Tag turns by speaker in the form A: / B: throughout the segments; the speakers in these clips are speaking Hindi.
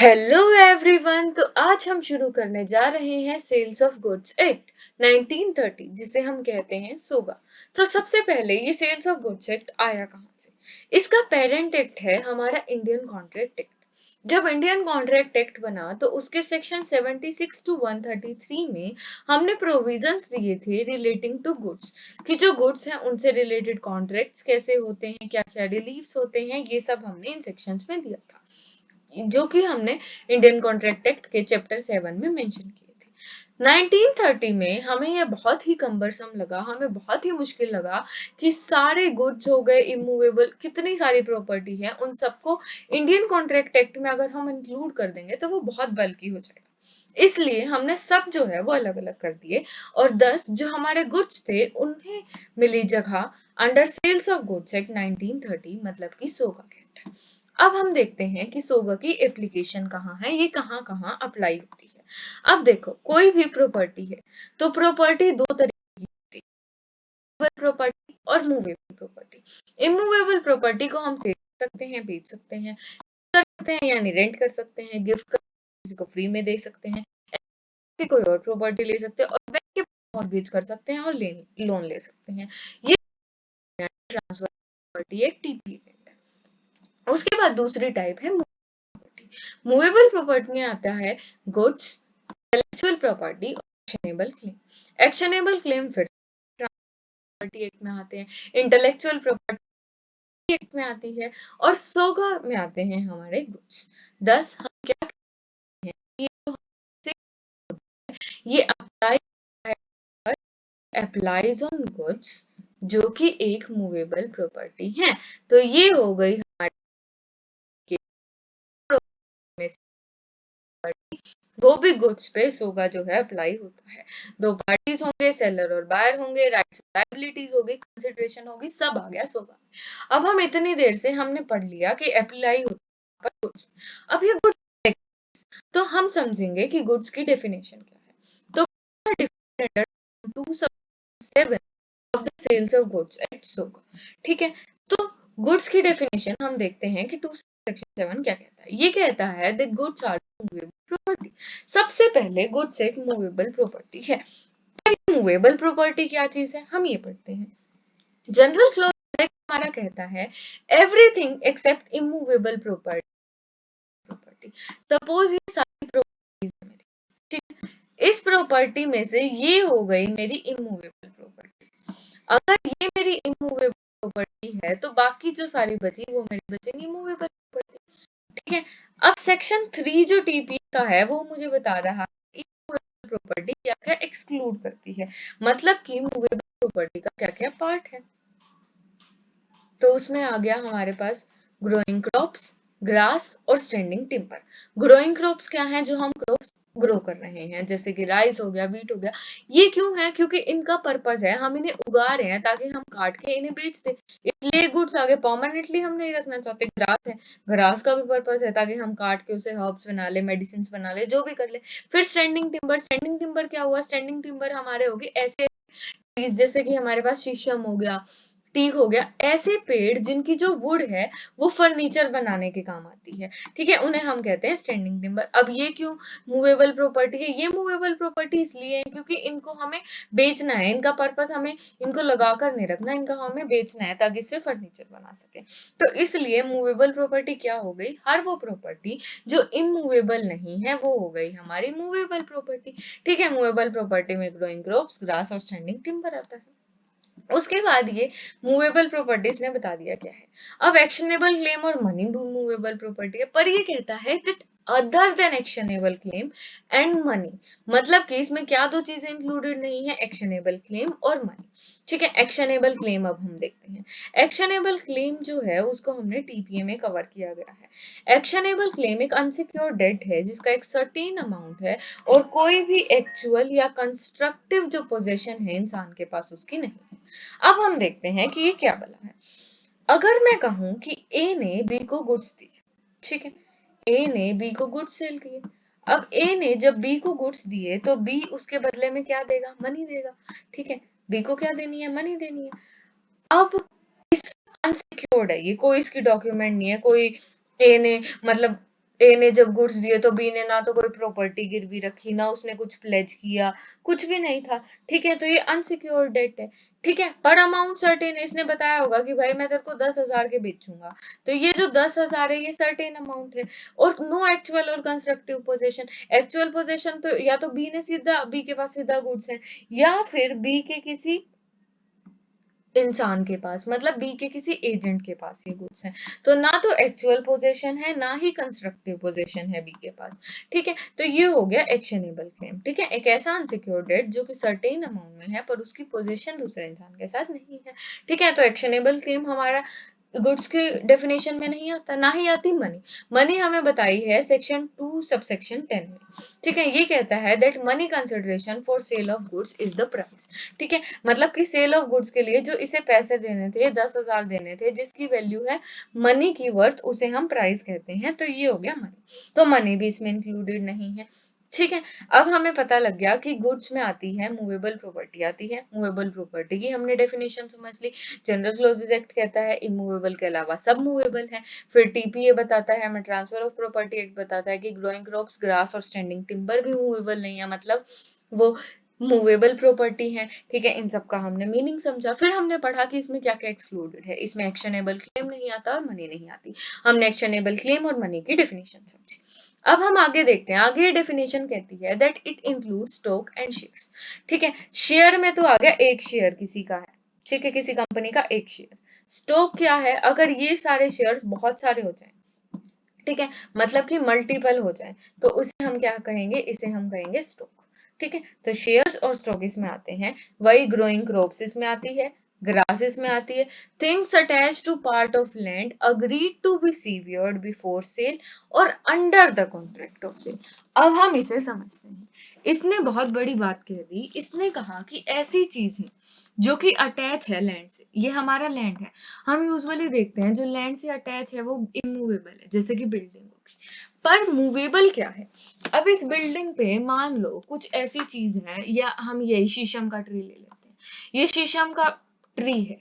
A: Hello everyone. तो आज हम शुरू करने जा रहे हैं सेल्स ऑफ गुड्स एक्ट 1930 जिसे हम कहते हैं सोगा। तो सबसे पहले ये सेल्स ऑफ गुड्स एक्ट आया कहाँ से? इसका पेरेंट एक्ट है हमारा इंडियन कॉन्ट्रैक्ट एक्ट। जब इंडियन कॉन्ट्रैक्ट एक्ट बना तो उसके सेक्शन 76 टू 133 में हमने प्रोविजंस दिए थे रिलेटिंग टू गुड्स कि जो गुड्स हैं उनसे रिलेटेड कॉन्ट्रैक्ट्स कैसे होते हैं, क्या क्या रिलीफ्स होते हैं, ये सब हमने इन सेक्शंस में दिया था जो कि हमने इंडियन कॉन्ट्रैक्ट एक्ट के चैप्टर 7 में मेंशन किए थे। 1930 में हमें यह बहुत ही कम्बरसम लगा, हमें बहुत ही मुश्किल लगा कि सारे गुड्स हो गए, इमूवेबल कितनी सारी प्रॉपर्टी है, उन सबको इंडियन कॉन्ट्रैक्ट एक्ट में अगर हम इंक्लूड कर देंगे तो वो बहुत बल्कि हो जाएगा। इसलिए हमने सब जो है वो अलग अलग कर दिए और 10 जो हमारे गुड्स थे उन्हें मिली जगह under sales of goods act 1930 मतलब कि सोगा के अंडर। अब हम देखते हैं कि सोगा की एप्लीकेशन कहाँ है, ये कहाँ कहाँ अप्लाई होती है। अब देखो, कोई भी प्रॉपर्टी है तो प्रॉपर्टी दो तरीके की होती है, मूवेबल प्रॉपर्टी और मूवेबल प्रॉपर्टी। इमूवेबल प्रॉपर्टी को हम सेल कर सकते हैं, बेच सकते हैं, कर सकते हैं यानी रेंट कर सकते हैं, गिफ्ट कर किसी को फ्री में दे सकते हैं, कोई और प्रॉपर्टी ले सकते हैं और बैंक के मॉर्गेज कर सकते हैं और लोन ले सकते हैं। ये ट्रांसफर प्रॉपर्टी एक टीपीए। उसके बाद दूसरी टाइप है मूवेबल प्रॉपर्टी में आता है गुड्स, इंटेलेक्चुअल प्रॉपर्टी और एक्शनेबल क्लेम। एक्शनेबल क्लेम फिर प्रॉपर्टी एक्ट में आते हैं, इंटेलेक्चुअल प्रॉपर्टी एक्ट में आती है और सोगा में आते हैं हमारे गुड्स। 10 हम क्या कहते हैं, ये अप्लाइज ऑन गुड्स जो कि एक मूवेबल प्रॉपर्टी है। तो ये हो गई हमारी में वो भी गुड्स पे सोगा जो है अप्लाई होता है। दो पार्टीज होंगे, सेलर और बायर होंगे, राइट्स लायबिलिटीज होगी, कंसिडरेशन होगी, सब आ गया सोगा। अब हम इतनी देर से हमने पढ़ लिया कि अप्लाई होता है गुड्स। अब ये गुड्स तो हम समझेंगे कि गुड्स की डेफिनेशन क्या है। तो 277 of the sales of goods at सोगा। ठीक है, तो गुड्स की डेफिनेशन हम देखते हैं कि 2 सेक्शन 7 क्या कहता है। ये कहता है that goods are movable property. सबसे पहले गुड्स एक मूवेबल प्रॉपर्टी है। मूवेबल प्रॉपर्टी क्या चीज है, हम ये पढ़ते हैं। जनरल क्लॉज हमारा कहता है everything except immovable property. Suppose ये सारी प्रॉपर्टीज है मेरी, इस प्रॉपर्टी में से ये हो गई मेरी इमूवेबल प्रॉपर्टी। अगर ये मेरी इमूवेबल प्रॉपर्टी है तो बाकी जो सारी बची वो मेरी बचेंगी मूवेबल प्रॉपर्टी। ठीक है, अब सेक्शन 3 जो टीपी का है वो मुझे बता रहा है प्रॉपर्टी क्या क्या एक्सक्लूड करती है, मतलब कि मूवेबल प्रॉपर्टी का क्या क्या पार्ट है। तो उसमें आ गया हमारे पास ग्रोइंग क्रॉप्स, ग्रास और स्टैंडिंग टिम्बर। ग्रोइंग क्रॉप्स क्या है, जो हम क्रॉप्स ग्रो कर रहे हैं, जैसे कि राइस हो गया, व्हीट हो गया। ये क्यों है, क्योंकि इनका पर्पस है हम इन्हें उगा रहे हैं ताकि हम काट के इन्हें बेच दे, इसलिए गुड्स आगे परमानेंटली हम नहीं रखना चाहते। ग्रास है, ग्रास का भी पर्पस है ताकि हम काट के उसे हर्ब्स बना ले, मेडिसिन बना ले, जो भी कर ले। फिर स्टैंडिंग टिम्बर, स्टैंडिंग टिम्बर क्या हुआ, स्टैंडिंग टिम्बर हमारे होगी ऐसे ट्रीज जैसे कि हमारे पास शीशम हो गया, टीक हो गया, ऐसे पेड़ जिनकी जो वुड है वो फर्नीचर बनाने के काम आती है। ठीक है, उन्हें हम कहते हैं स्टैंडिंग टिम्बर। अब ये क्यों मूवेबल प्रॉपर्टी है, ये मूवेबल प्रॉपर्टी इसलिए है क्योंकि इनको हमें बेचना है, इनका पर्पस हमें इनको लगा कर नहीं रखना, इनका हमें बेचना है ताकि इससे फर्नीचर बना सके। तो इसलिए मूवेबल प्रॉपर्टी क्या हो गई, हर वो प्रॉपर्टी जो इमूवेबल नहीं है वो हो गई हमारी मूवेबल प्रॉपर्टी। ठीक है, मूवेबल प्रॉपर्टी में ग्रोइंग क्रॉप्स, ग्रास और स्टैंडिंग टिम्बर आता है। उसके बाद ये मूवेबल प्रॉपर्टीज ने बता दिया क्या है। अब एक्शनेबल क्लेम और मनी मूवेबल प्रॉपर्टी है, पर ये कहता है that other than actionable claim and money, मतलब कि इसमें क्या दो चीजें इंक्लूडेड नहीं है, एक्शनेबल क्लेम और मनी। ठीक है, एक्शनेबल क्लेम अब हम देखते हैं। एक्शनेबल क्लेम जो है उसको हमने टीपीए में कवर किया गया है। एक्शनेबल क्लेम एक अनसिक्योर्ड डेट है जिसका एक सर्टेन अमाउंट है और कोई भी एक्चुअल या कंस्ट्रक्टिव जो पोजेशन है इंसान के पास उसकी नहीं है। अब हम देखते हैं कि ये क्या बला है। अगर मैं कहूं कि ए ने बी को गुड्स दिए, ठीक है, ए ने बी को गुड्स सेल किए। अब ए ने जब बी को गुड्स दिए तो बी उसके बदले में क्या देगा, मनी देगा। ठीक है, बी को क्या देनी है, मनी देनी है। अब अनसिक्योर्ड है ये, कोई इसकी डॉक्यूमेंट नहीं है, कोई ए ने मतलब ए ने जब गुड्स दिए तो बी ने ना तो कोई प्रॉपर्टी गिरवी रखी, ना उसने कुछ प्लेज किया, कुछ भी नहीं था, ठीक है, तो ये अनसिक्योर्ड डेट है, ठीक है। पर अमाउंट सर्टेन है, इसने बताया होगा कि भाई मैं तेरे को 10,000 के बेचूंगा, तो ये जो 10,000 है ये सर्टेन अमाउंट है। और नो एक्चुअल और कंस्ट्रक्टिव पोजेशन, एक्चुअल पोजेशन तो या तो बी ने सीधा, बी के पास सीधा गुड्स है, या फिर बी के किसी इंसान के पास, मतलब बी के किसी एजेंट के पास ये गुड्स हैं, तो ना तो एक्चुअल पोजेशन है ना ही कंस्ट्रक्टिव पोजेशन है बी के पास, ठीक है। तो ये हो गया एक्शनेबल क्लेम, ठीक है, एक ऐसा अनसिक्योर्ड डेट जो कि सर्टेन अमाउंट में है पर उसकी पोजीशन दूसरे इंसान के साथ नहीं है, ठीक है। तो एक्शनेबल क्लेम हमारा गुड्स की डेफिनेशन में नहीं आता, ना ही आती मनी। मनी हमें बताई है सेक्शन 2 सबसेक्शन 10 में, ठीक है। ये कहता है that money consideration for sale of goods is the price, ठीक है, मतलब कि सेल ऑफ गुड्स के लिए जो इसे पैसे देने थे 10,000 देने थे, जिसकी वैल्यू है मनी की वर्थ, उसे हम प्राइस कहते हैं, तो ये हो गया मनी। तो मनी भी इसमें इंक्लूडेड नहीं है, ठीक है। अब हमें पता लग गया कि गुड्स में आती है मूवेबल प्रॉपर्टी, आती है मूवेबल प्रॉपर्टी की हमने डेफिनेशन समझ ली। जनरल क्लोजेस एक्ट कहता है इमूवेबल के अलावा सब मूवेबल है। फिर टीपीए बताता है, हमें ट्रांसफर ऑफ प्रॉपर्टी एक्ट बताता है कि ग्रोइंग क्रॉप्स, ग्रास और स्टैंडिंग टिम्बर भी मूवेबल नहीं है, मतलब वो मूवेबल प्रॉपर्टी है, ठीक है। इन सब का हमने मीनिंग समझा। फिर हमने पढ़ा कि इसमें क्या क्या एक्सक्लूडेड है, इसमें एक्शनेबल क्लेम नहीं आता और मनी नहीं आती। हमने एक्शनेबल क्लेम और मनी की डेफिनेशन समझी। अब हम आगे देखते हैं, आगे डेफिनेशन कहती है that it includes stock and shares, ठीक है। शेयर में तो आ गया एक शेयर किसी का है, ठीक है, किसी कंपनी का एक शेयर। स्टॉक क्या है, अगर ये सारे शेयर्स बहुत सारे हो जाएं, ठीक है, मतलब कि मल्टीपल हो जाए, तो उसे हम क्या कहेंगे, इसे हम कहेंगे स्टॉक, ठीक है। तो शेयर्स और स्टॉक इसमें आते हैं, वही ग्रोइंग क्रॉप्स इसमें आती है, ग्रासेस में आती है, things attach to part of land agreed to be severed before sale और under the contract of sale. अब हम इसे समझते हैं, इसने बहुत बड़ी बात कह दी, इसने कहा कि ऐसी चीजें जो कि अटैच है लैंड से, ये हमारा लैंड है, हम यूजुअली देखते हैं जो लैंड से अटैच है वो इमूवेबल है, जैसे कि बिल्डिंग होगी, पर मूवेबल क्या है। अब इस बिल्डिंग पे मान लो कुछ ऐसी चीज है, या हम यही शीशम का ट्री ले लेते हैं, ये शीशम का ट्री है,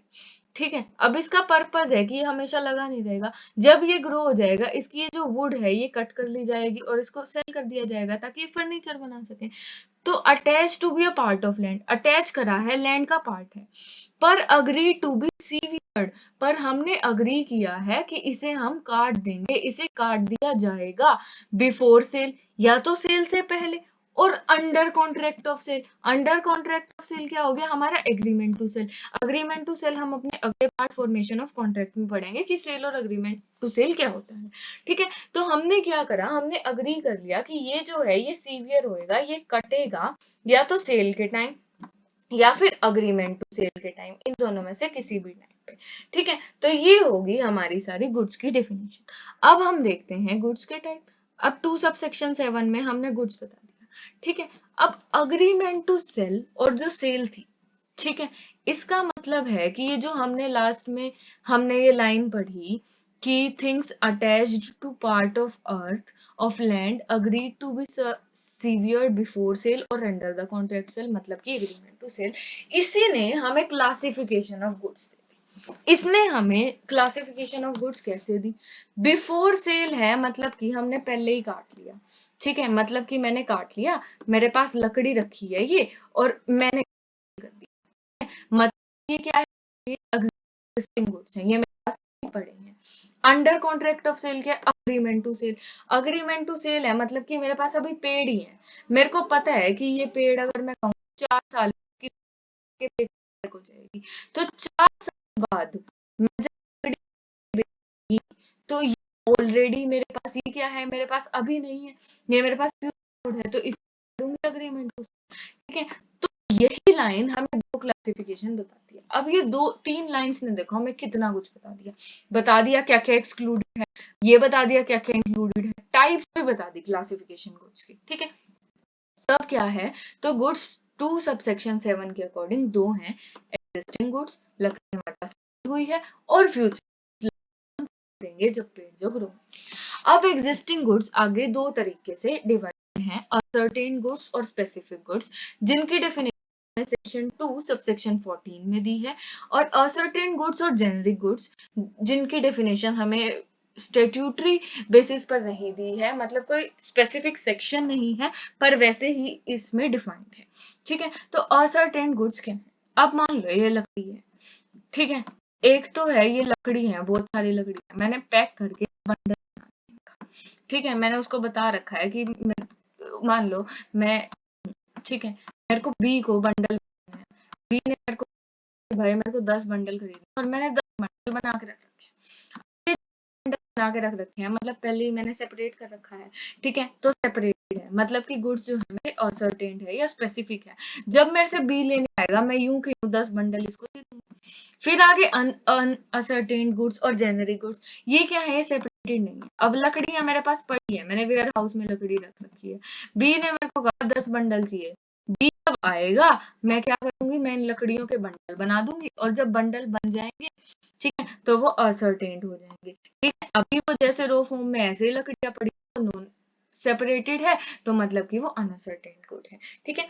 A: ठीक है। अब इसका पर्पस है कि ये हमेशा लगा नहीं रहेगा, जब ये ग्रो हो जाएगा इसकी ये जो वुड है ये कट कर ली जाएगी और इसको सेल कर दिया जाएगा ताकि ये फर्नीचर बना सके। तो attach to be a part of land, attach करा है, लैंड का पार्ट है, पर अग्री टू बी सीवियर्ड, पर हमने अग्री किया है कि इसे हम काट देंगे, इसे काट दिया जाएगा बिफोर सेल, या तो सेल से पहले, और under contract of sale. Under contract of sale क्या हो गया हमारा, agreement to sale. Agreement to sale हम अपने अगले पार्ट फॉर्मेशन ऑफ कॉन्ट्रैक्ट में पढ़ेंगे कि सेल और अग्रीमेंट टू सेल क्या होता है, ठीक है। तो हमने क्या करा, हमने अग्री कर लिया कि ये जो है ये सीवियर होएगा, ये कटेगा या तो सेल के टाइम या फिर अग्रीमेंट टू सेल के टाइम, इन दोनों में से किसी भी टाइम पे, ठीक है। तो ये होगी हमारी सारी गुड्स की डेफिनेशन। अब हम देखते हैं गुड्स के टाइप। अब 2 सबसेक्शन 7 में हमने गुड्स बता दिया, ठीक है। अब अग्रीमेंट टू सेल और जो सेल थी, ठीक है, इसका मतलब है कि ये जो हमने लास्ट में हमने ये लाइन पढ़ी कि things attached to part of earth of land agreed to be severed before sale और अंडर द कॉन्ट्रैक्ट सेल, मतलब कि एग्रीमेंट टू सेल, इसी ने हमें क्लासिफिकेशन ऑफ गुड्स दी। इसने हमें क्लासिफिकेशन ऑफ गुड्स कैसे दी, बिफोर सेल है मतलब कि हमने पहले ही काट लिया, ठीक है, मतलब कि मैंने काट लिया, मेरे पास लकड़ी रखी है ये और मैंने कर दिया, मतलब ये क्या है, ये एग्जिस्टिंग गुड्स हैं, ये मेरे पास पड़े हैं। अंडर कॉन्ट्रैक्ट ऑफ सेल क्या, agreement to sale. Agreement to sale है मतलब कि मेरे पास अभी पेड़ ही है, मेरे को पता है कि ये पेड़ अगर मैं कहूँ 4 साल की हो जाएगी, तो 4 साल बाद मैं जब बेचूंगी, तो ये ऑलरेडी मेरे पास ये क्या है, मेरे पास अभी नहीं है, ये मेरे पास है, तो इस अग्रीमेंट, ठीक है। तो यही लाइन हमें 2 क्लासिफिकेशन बताती है। अब ये 2-3 लाइंस ने देखो हमें कितना कुछ बता दिया क्या क्या एक्सक्लूडेड है, ये बता दिया क्या क्या इंक्लूडेड है, टाइप्स भी बता दी क्लासिफिकेशन गुड्स की, ठीक है। तब क्या है, तो गुड्स 2 सबसेक्शन 7 के अकॉर्डिंग 2 हैं, एग्जिस्टिंग गुड्स, लकड़ी हमारे पास हुई है, और फ्यूचर देंगे जब पेड़ जो ग्रो। अब एग्जिस्टिंग गुड्स आगे 2 तरीके से डिवाइड हैं, असर्टेन गुड्स और स्पेसिफिक गुड्स, जिनकी डेफिनेशन सेक्शन 2 सबसेक्शन 14 में दी है, और असर्टेन गुड्स और जेनेरिक गुड्स जिनकी डेफिनेशन हमें स्टेट्यूटरी बेसिस पर नहीं दी है, मतलब कोई स्पेसिफिक सेक्शन नहीं है, पर वैसे ही इसमें डिफाइंड है। ठीक है, तो असर्टेन गुड्स क्या है? अब मान लो ये लकड़ी है, ठीक है, एक तो है ये लकड़ी है, बहुत सारी लकड़ी है, मैंने पैक करके बंडल, ठीक है, मैंने उसको बता रखा है कि मान लो मैं, ठीक है, मेरे को बी को बंडल, बी ने मेरे को, भाई मेरे को 10 बंडल खरीदे और मैंने 10 बंडल बना के रख रखे हैं, बना के रख रखे हैं, मतलब पहले ही मैंने सेपरेट कर रखा है, ठीक है, तो सेपरेटेड है, मतलब कि गुड्स जो है मेरे असर्टेन्ड है या स्पेसिफिक है। जब मेरे से बी लेने आएगा, मैं यूं कि 10 बंडल इसको दे दूंगी। फिर आगे अनअसर्टेन्ड गुड्स और जेनेरिक गुड्स, ये क्या है? ये सेपरेटेड नहीं है। अब लकड़ियां मेरे पास पड़ी है, मैंने वेयर हाउस में लकड़ी रख रखी है, बी ने मेरे को कहा 10 बंडल चाहिए, बी जब आएगा मैं क्या करूंगी, मैं इन लकड़ियों के बंडल बना दूंगी, और जब बंडल बन जाएंगे, ठीक है, तो वो असर्टेन्ड हो जाएंगे। ठीक है, अभी वो जैसे रो फॉर्म में ऐसे ही लकड़ियां पड़ी, नॉन सेपरेटेड है, तो मतलब कि वो अनअसर्टेन्ड गुड है। ठीक है,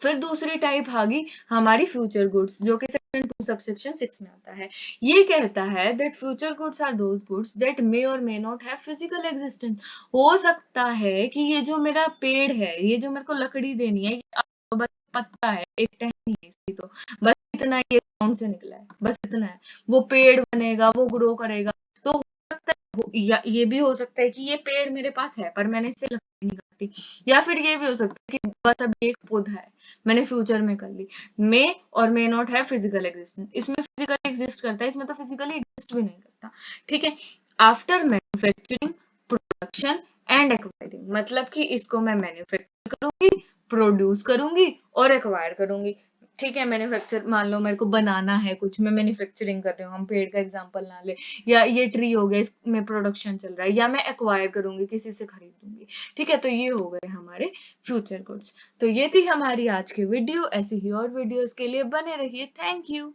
A: फिर दूसरी टाइप आ गई हमारी फ्यूचर गुड्स, जो कि सेक्शन 2 सबसेक्शन 6 में आता है। ये कहता है that future goods are those goods that may और may not have physical existence. हो सकता है कि ये जो मेरा पेड़ है, ये जो मेरे को लकड़ी देनी है, ये बस पत्ता है, एक टहनी है इसकी, तो बस इतना ये ग्राउंड से निकला है, बस इतना है, वो पेड़ बनेगा, वो ग्रो करेगा, तो हो सकता है, या ये भी हो सकता है कि ये पेड़ मेरे पास है पर मैंने इससे लकड़ी नहीं काटी, या फिर ये भी हो सकता है कि बस अभी एक पौधा है, मैंने फ्यूचर में कर ली। मे और मे नॉट है फिजिकल एग्जिस्टेंस, इसमें फिजिकल एग्जिस्ट करता है, इसमें तो फिजिकली एग्जिस्ट भी नहीं करता। ठीक है, after manufacturing, production and acquiring, मतलब कि इसको मैं मैन्युफैक्चर करूंगी, प्रोड्यूस करूंगी और एक्वायर करूंगी। ठीक है, मैन्युफैक्चर, मान लो मेरे को बनाना है कुछ, मैं मैन्युफैक्चरिंग कर रही हूँ, हम पेड़ का एग्जांपल ना ले, या ये ट्री हो गया, इसमें प्रोडक्शन चल रहा है, या मैं एक्वायर करूंगी, किसी से खरीदूंगी। ठीक है, तो ये हो गए हमारे फ्यूचर गुड्स। तो ये थी हमारी आज की वीडियो, ऐसी ही और वीडियोस के लिए बने रहिए। Thank you.